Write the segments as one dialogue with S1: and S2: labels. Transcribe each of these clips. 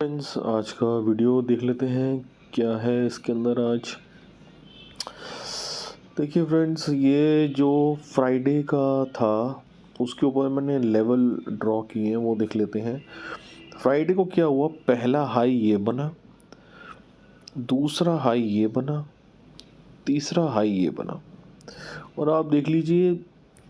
S1: Friends, आज का video देख लेते हैं क्या है इसके अंदर। आज देखिए फ्रेंड्स, ये जो फ्राइडे का था उसके ऊपर मैंने लेवल ड्रॉ किए हैं, वो देख लेते हैं। फ्राइडे को क्या हुआ, पहला हाई ये बना, दूसरा हाई ये बना, तीसरा हाई ये बना, और आप देख लीजिए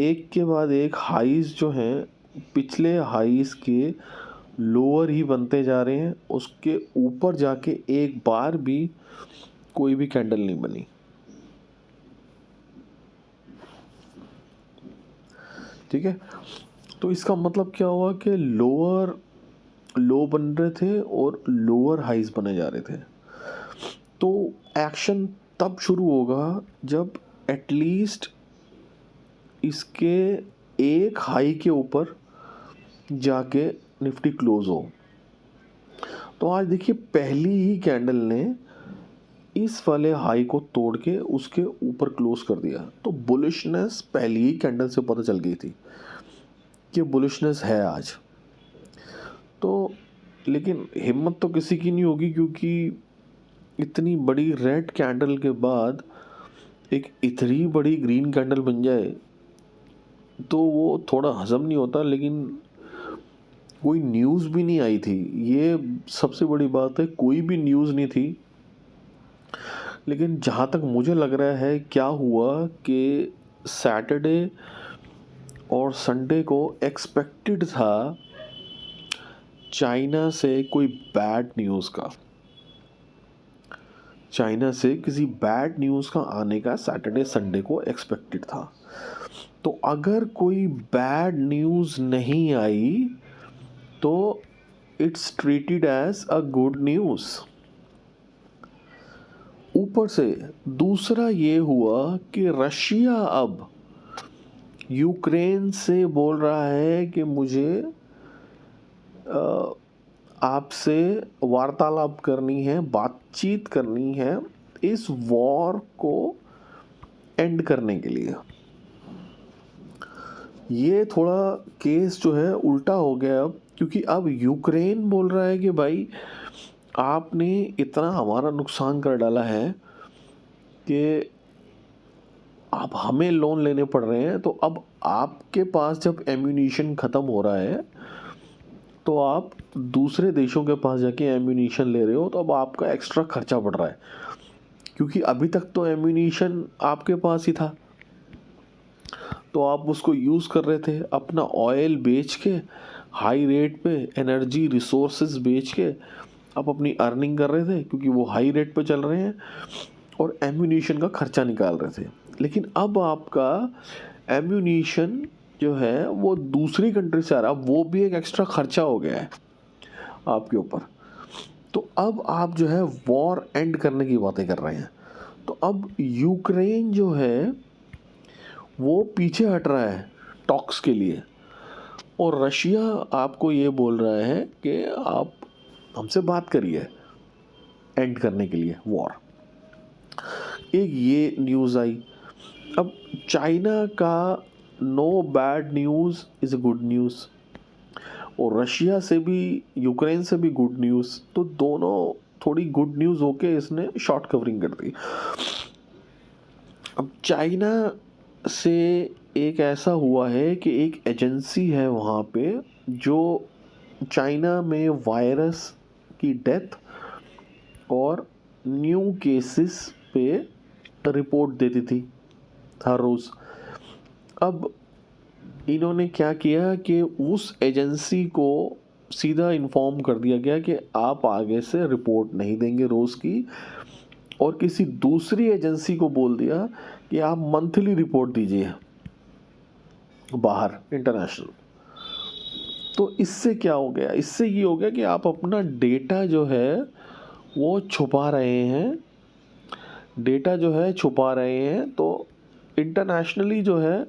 S1: एक के बाद एक हाईज जो हैं पिछले हाईज के लोअर ही बनते जा रहे हैं। उसके ऊपर जाके एक बार भी कोई भी कैंडल नहीं बनी। ठीक है, तो इसका मतलब क्या हुआ कि लोअर लो बन रहे थे और लोअर हाइज बने जा रहे थे। तो एक्शन तब शुरू होगा जब एटलीस्ट इसके एक हाई के ऊपर जाके निफ्टी क्लोज हो। तो आज देखिए पहली ही कैंडल ने इस वाले हाई को तोड़ के उसके ऊपर क्लोज कर दिया। तो बुलिशनेस पहली ही कैंडल से पता चल गई थी कि बुलिशनेस है आज। तो लेकिन हिम्मत तो किसी की नहीं होगी, क्योंकि इतनी बड़ी रेड कैंडल के बाद एक इतनी बड़ी ग्रीन कैंडल बन जाए तो वो थोड़ा हजम नहीं होता। लेकिन कोई न्यूज़ भी नहीं आई थी, ये सबसे बड़ी बात है, कोई भी न्यूज़ नहीं थी। लेकिन जहाँ तक मुझे लग रहा है क्या हुआ कि सैटरडे और संडे को एक्सपेक्टेड था चाइना से कोई बैड न्यूज़ का, चाइना से किसी बैड न्यूज़ का आने का सैटरडे संडे को एक्सपेक्टेड था। तो अगर कोई बैड न्यूज़ नहीं आई तो it's treated as a good news. ऊपर से दूसरा ये हुआ कि रशिया अब यूक्रेन से बोल रहा है कि मुझे आपसे वार्तालाप करनी है, बातचीत करनी है इस वॉर को एंड करने के लिए। ये थोड़ा केस जो है उल्टा हो गया अब, क्योंकि अब यूक्रेन बोल रहा है कि भाई आपने इतना हमारा नुकसान कर डाला है कि आप हमें लोन लेने पड़ रहे हैं। तो अब आपके पास जब एम्यूनिशन ख़त्म हो रहा है तो आप दूसरे देशों के पास जाके एम्यूनिशन ले रहे हो, तो अब आपका एक्स्ट्रा खर्चा बढ़ रहा है, क्योंकि अभी तक तो एम्यूनिशन आपके पास ही था। तो आप उसको यूज़ कर रहे थे अपना ऑयल बेच के, हाई रेट पे एनर्जी रिसोर्सेज बेच के आप अपनी अर्निंग कर रहे थे, क्योंकि वो हाई रेट पे चल रहे हैं, और एम्यूनिशन का खर्चा निकाल रहे थे। लेकिन अब आपका एम्यूनिशन जो है वो दूसरी कंट्री से आ रहा है, वो भी एक एक्स्ट्रा खर्चा हो गया है आपके ऊपर। तो अब आप जो है वॉर एंड करने की बातें कर रहे हैं। तो अब यूक्रेन जो है वो पीछे हट रहा है टॉक्स के लिए, और रशिया आपको ये बोल रहा है कि आप हमसे बात करिए एंड करने के लिए वॉर। एक ये न्यूज़ आई। अब चाइना का no bad news is a good news, और रशिया से भी यूक्रेन से भी गुड न्यूज़, तो दोनों थोड़ी गुड न्यूज़ होके इसने शॉर्ट कवरिंग कर दी। अब चाइना से एक ऐसा हुआ है कि एक एजेंसी है वहाँ पे जो चाइना में वायरस की डेथ और न्यू केसेस पे रिपोर्ट देती थी हर रोज़। अब इन्होंने क्या किया कि उस एजेंसी को सीधा इन्फॉर्म कर दिया गया कि आप आगे से रिपोर्ट नहीं देंगे रोज़ की, और किसी दूसरी एजेंसी को बोल दिया कि आप मंथली रिपोर्ट दीजिए बाहर इंटरनेशनल। तो इससे क्या हो गया, इससे ये हो गया कि आप अपना डेटा जो है वो छुपा रहे हैं, डेटा जो है छुपा रहे हैं। तो इंटरनेशनली जो है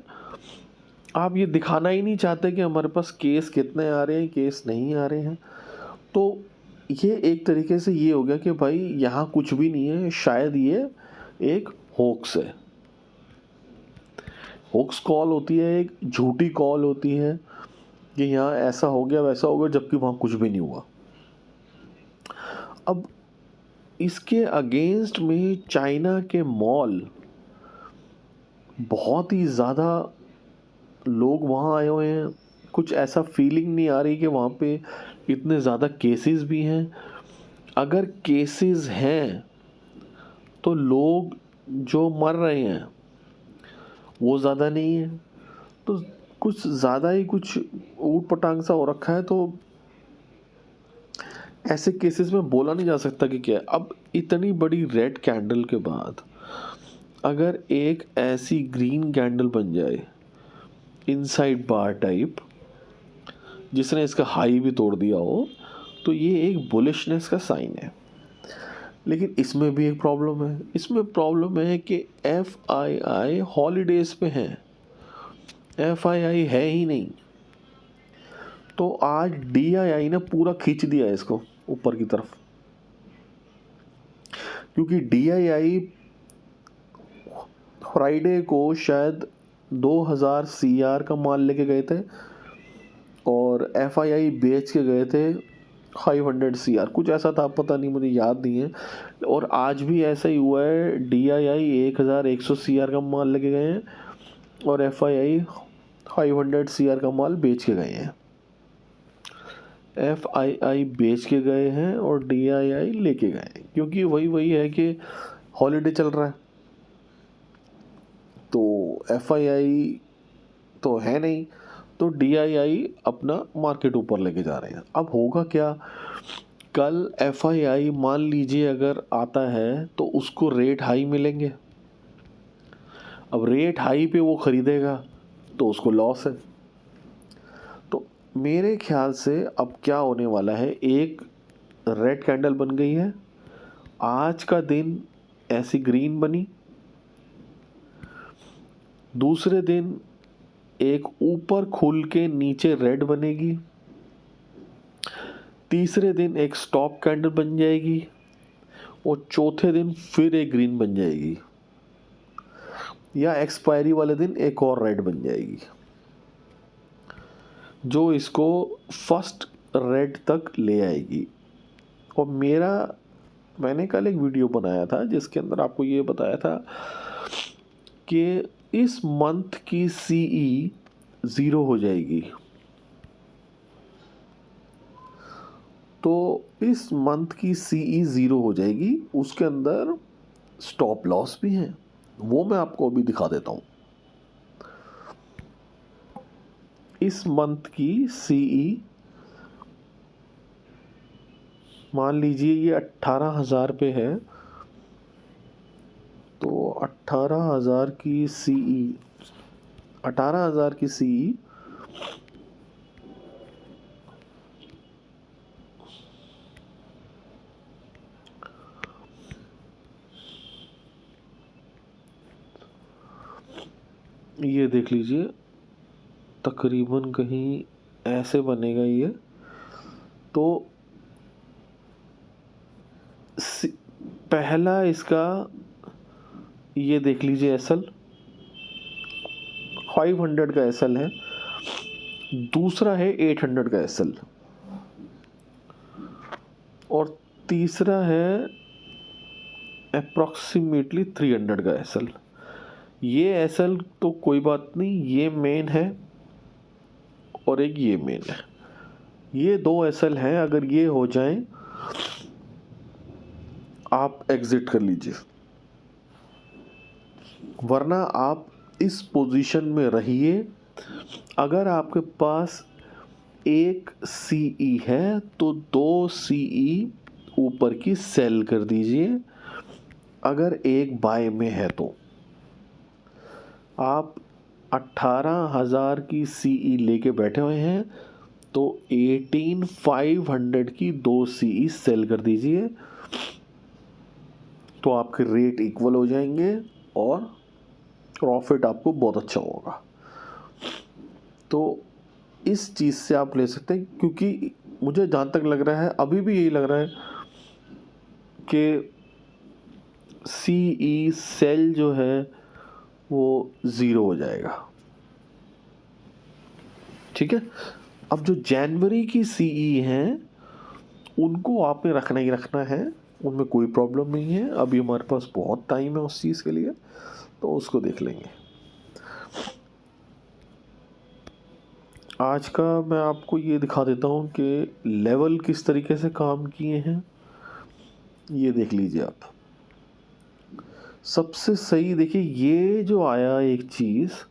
S1: आप ये दिखाना ही नहीं चाहते कि हमारे पास केस कितने आ रहे हैं, केस नहीं आ रहे हैं। तो ये एक तरीके से ये हो गया कि भाई यहाँ कुछ भी नहीं है, शायद ये एक होक्स है। होक्स कॉल होती है, एक झूठी कॉल होती है कि यहाँ ऐसा हो गया वैसा हो गया, जबकि वहाँ कुछ भी नहीं हुआ। अब इसके अगेंस्ट में चाइना के मॉल, बहुत ही ज़्यादा लोग वहाँ आए हुए हैं। कुछ ऐसा फीलिंग नहीं आ रही कि वहाँ पे इतने ज़्यादा केसेस भी हैं। अगर केसेस हैं तो लोग जो मर रहे हैं वो ज़्यादा नहीं है, तो कुछ ज़्यादा ही कुछ ऊट पटांग सा हो रखा है। तो ऐसे केसेस में बोला नहीं जा सकता कि क्या है। अब इतनी बड़ी रेड कैंडल के बाद अगर एक ऐसी ग्रीन कैंडल बन जाए इनसाइड बार टाइप, जिसने इसका हाई भी तोड़ दिया हो, तो ये एक बुलिशनेस का साइन है। लेकिन इसमें भी एक प्रॉब्लम है। इसमें प्रॉब्लम है कि FII हॉलीडेज पे है, FII है ही नहीं। तो आज DII ने पूरा खींच दिया है इसको ऊपर की तरफ, क्योंकि DII फ्राइडे को शायद 2000 CR का माल लेके गए थे और FII बेच के गए थे 500 CR, कुछ ऐसा था, पता नहीं, मुझे याद नहीं है। और आज भी ऐसा ही हुआ है, DII 1100 CR का माल लेके गए हैं और FII 500 CR का माल बेच के गए हैं। FII बेच के गए हैं और DII लेके गए हैं, क्योंकि वही है कि हॉलीडे चल रहा है, तो FII तो है नहीं, तो DII अपना मार्केट ऊपर लेके जा रहे हैं। अब होगा क्या, कल FII मान लीजिए अगर आता है तो उसको रेट हाई मिलेंगे। अब रेट हाई पे वो ख़रीदेगा तो उसको लॉस है। तो मेरे ख्याल से अब क्या होने वाला है, एक रेड कैंडल बन गई है, आज का दिन ऐसी ग्रीन बनी, दूसरे दिन एक ऊपर खुल के नीचे रेड बनेगी, तीसरे दिन एक स्टॉप कैंडल बन जाएगी और चौथे दिन फिर एक ग्रीन बन जाएगी, या एक्सपायरी वाले दिन एक और रेड बन जाएगी, जो इसको फर्स्ट रेड तक ले आएगी। और मैंने कल एक वीडियो बनाया था जिसके अंदर आपको ये बताया था कि इस मंथ की CE 0 हो जाएगी। तो इस मंथ की CE 0 हो जाएगी, उसके अंदर स्टॉप लॉस भी हैं, वो मैं आपको अभी दिखा देता हूँ। इस मंथ की CE मान लीजिए ये 18,000 पे है, तो 18,000 की CE, 18,000 की CE ये देख लीजिए, तकरीबन कहीं ऐसे बनेगा ये। तो पहला इसका ये देख लीजिए, SL 500 का SL है, दूसरा है 800 का SL, और तीसरा है अप्रॉक्सीमेटली 300 का SL। ये SL तो कोई बात नहीं, ये मेन है और एक ये मेन है, ये 2 SL हैं। अगर ये हो जाएं आप एग्जिट कर लीजिए, वरना आप इस पोजीशन में रहिए। अगर आपके पास एक CE है तो 2 CE ऊपर की सेल कर दीजिए। अगर एक बाय में है तो आप 18,000 की CE लेके बैठे हुए हैं, तो 18,500 की 2 CE सेल कर दीजिए, तो आपके रेट इक्वल हो जाएंगे और प्रॉफिट आपको बहुत अच्छा होगा। तो इस चीज़ से आप ले सकते हैं, क्योंकि मुझे जहाँ तक लग रहा है, अभी भी यही लग रहा है कि CE सेल जो है वो 0 हो जाएगा। ठीक है, अब जो जनवरी की CE हैं उनको आपने रखना ही रखना है, उनमें कोई प्रॉब्लम नहीं है। अभी हमारे पास बहुत टाइम है उस चीज़ के लिए, तो उसको देख लेंगे। आज का मैं आपको ये दिखा देता हूँ कि लेवल किस तरीके से काम किए हैं। ये देख लीजिए आप। सबसे सही देखिए, ये जो आया एक चीज़,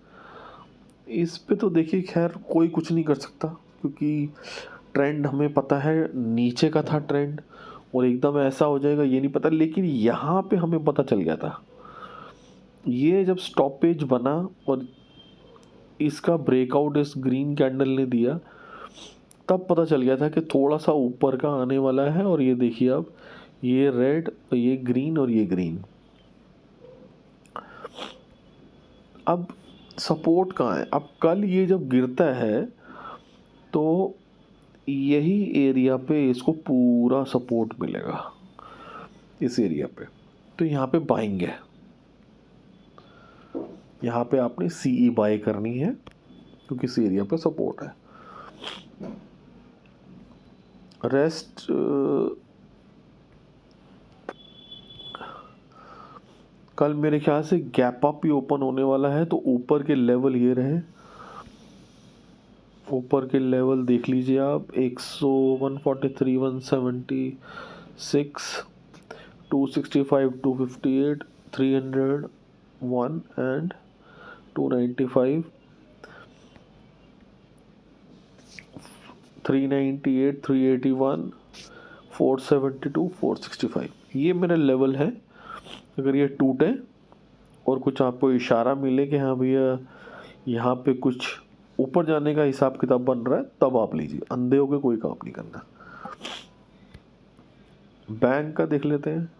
S1: इस पे तो देखिए खैर कोई कुछ नहीं कर सकता, क्योंकि ट्रेंड हमें पता है नीचे का था ट्रेंड, और एकदम ऐसा हो जाएगा ये नहीं पता। लेकिन यहाँ पे हमें पता चल गया था, ये जब स्टॉपेज बना और इसका ब्रेकआउट इस ग्रीन कैंडल ने दिया, तब पता चल गया था कि थोड़ा सा ऊपर का आने वाला है। और ये देखिए अब, ये रेड, ये ग्रीन और ये ग्रीन। अब सपोर्ट कहाँ है? अब कल ये जब गिरता है तो यही एरिया पे इसको पूरा सपोर्ट मिलेगा, इस एरिया पे। तो यहाँ पे बाइंग है, यहाँ पे आपने सीई बाय करनी है, क्योंकि इस एरिया पे सपोर्ट है। रेस्ट कल मेरे ख्याल से गैप अप ही ओपन होने वाला है, तो ऊपर के लेवल ये रहे। ऊपर के लेवल देख लीजिए आप, 100, 143, 176, 265, 258, 301 एंड 295, 398, 381, 472, 465। ये मेरा लेवल है। अगर ये टूटे और कुछ आपको इशारा मिले कि हाँ भैया यहाँ पे कुछ ऊपर जाने का हिसाब किताब बन रहा है, तब आप लीजिए। अंधे होके कोई काम नहीं करना। बैंक का देख लेते हैं,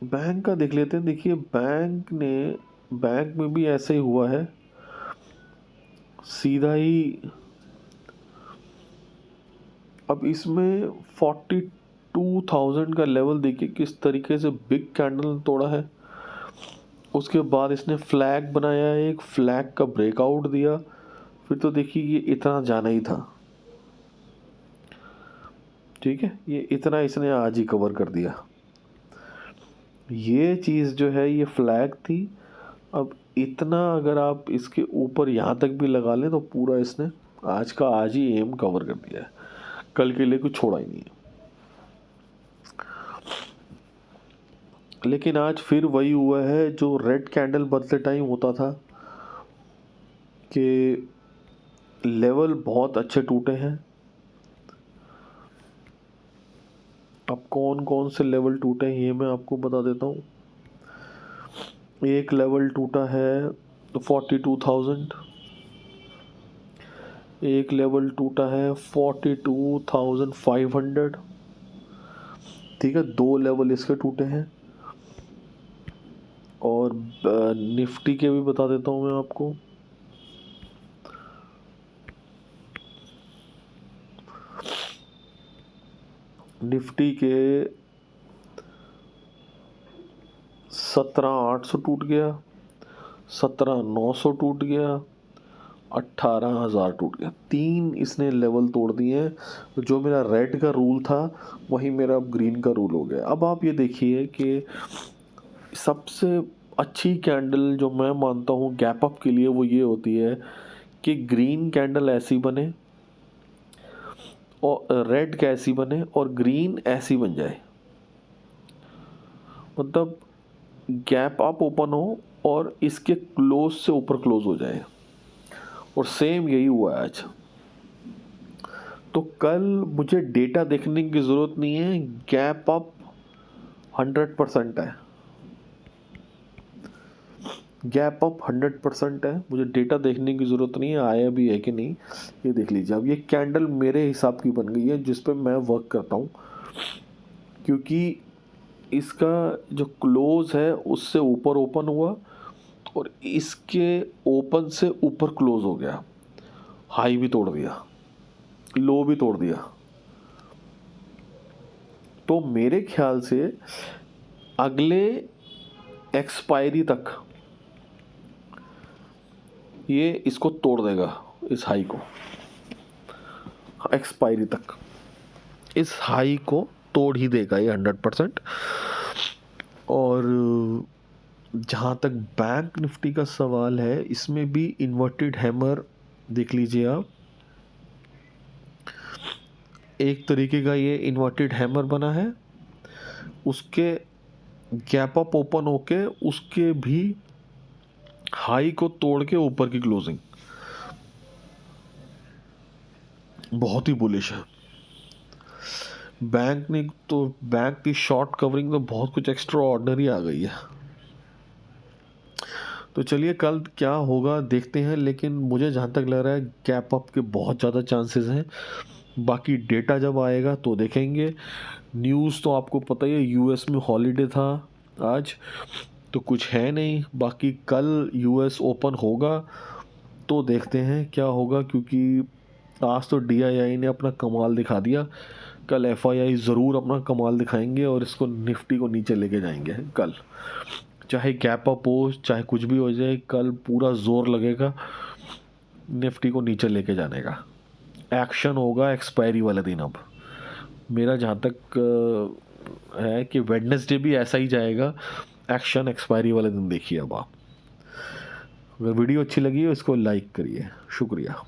S1: बैंक का देख लेते हैं। देखिए बैंक में भी ऐसे ही हुआ है, सीधा ही। अब इसमें 42,000 का लेवल देखिए किस तरीके से बिग कैंडल तोड़ा है। उसके बाद इसने फ्लैग बनाया, एक फ्लैग का ब्रेकआउट दिया। फिर तो देखिए ये इतना जाना ही था, ठीक है। ये इतना इसने आज ही कवर कर दिया। ये चीज़ जो है ये फ्लैग थी। अब इतना अगर आप इसके ऊपर यहाँ तक भी लगा लें, तो पूरा इसने आज ही एम कवर कर दिया है, कल के लिए कुछ छोड़ा ही नहीं है। लेकिन आज फिर वही हुआ है जो रेड कैंडल बदलते टाइम होता था, कि लेवल बहुत अच्छे टूटे हैं। अब कौन कौन से लेवल टूटे हैं ये मैं आपको बता देता हूँ। एक लेवल टूटा है 42,000, एक लेवल टूटा है 42,500, ठीक है। दो लेवल इसके टूटे हैं। और निफ्टी के भी बता देता हूँ मैं आपको। निफ्टी के 17,800 टूट गया, 17,900 टूट गया, 18,000 टूट गया। तीन इसने लेवल तोड़ दिए हैं। जो मेरा रेड का रूल था वही मेरा अब ग्रीन का रूल हो गया। अब आप ये देखिए कि सबसे अच्छी कैंडल जो मैं मानता हूँ गैप अप के लिए, वो ये होती है कि ग्रीन कैंडल ऐसी बने और रेड कैसी बने और ग्रीन ऐसी बन जाए, मतलब गैप अप ओपन हो और इसके क्लोज से ऊपर क्लोज हो जाए। और सेम यही हुआ है आज। तो कल मुझे डेटा देखने की ज़रूरत नहीं है, गैप अप 100% है, गैप अप 100% है। मुझे डेटा देखने की ज़रूरत नहीं है आया भी है कि नहीं। ये देख लीजिए अब, ये कैंडल मेरे हिसाब की बन गई है जिस पे मैं वर्क करता हूँ, क्योंकि इसका जो क्लोज है उससे ऊपर ओपन हुआ और इसके ओपन से ऊपर क्लोज हो गया, हाई भी तोड़ दिया, लो भी तोड़ दिया। तो मेरे ख्याल से अगले एक्सपायरी तक ये इसको तोड़ देगा, इस हाई को। एक्सपायरी तक इस हाई को तोड़ ही देगा ये 100%। और जहाँ तक बैंक निफ्टी का सवाल है, इसमें भी इन्वर्टेड हैमर देख लीजिए आप। एक तरीके का ये इन्वर्टेड हैमर बना है, उसके गैप अप ओपन होके उसके भी हाई को तोड़ के ऊपर की क्लोजिंग बहुत ही बुलिश है। बैंक की शॉर्ट कवरिंग तो बहुत कुछ एक्स्ट्रा ऑर्डिनरी आ गई है। तो चलिए कल क्या होगा देखते हैं, लेकिन मुझे जहाँ तक लग रहा है गैप अप के बहुत ज़्यादा चांसेस हैं। बाकी डेटा जब आएगा तो देखेंगे। न्यूज़ तो आपको पता ही है, यूएस में हॉलीडे था आज, तो कुछ है नहीं। बाकी कल यूएस ओपन होगा तो देखते हैं क्या होगा, क्योंकि आज तो डीआईआई ने अपना कमाल दिखा दिया। कल एफआईआई ज़रूर अपना कमाल दिखाएंगे और इसको निफ्टी को नीचे लेके जाएंगे कल। चाहे गैप अप हो, चाहे कुछ भी हो जाए, कल पूरा जोर लगेगा निफ्टी को नीचे लेके जाने का। एक्शन होगा एक्सपायरी वाले दिन। अब मेरा जहाँ तक है कि वेडनेसडे भी ऐसा ही जाएगा, एक्शन एक्सपायरी वाले दिन देखिए। अब आप, अगर वीडियो अच्छी लगी हो इसको लाइक करिए। शुक्रिया।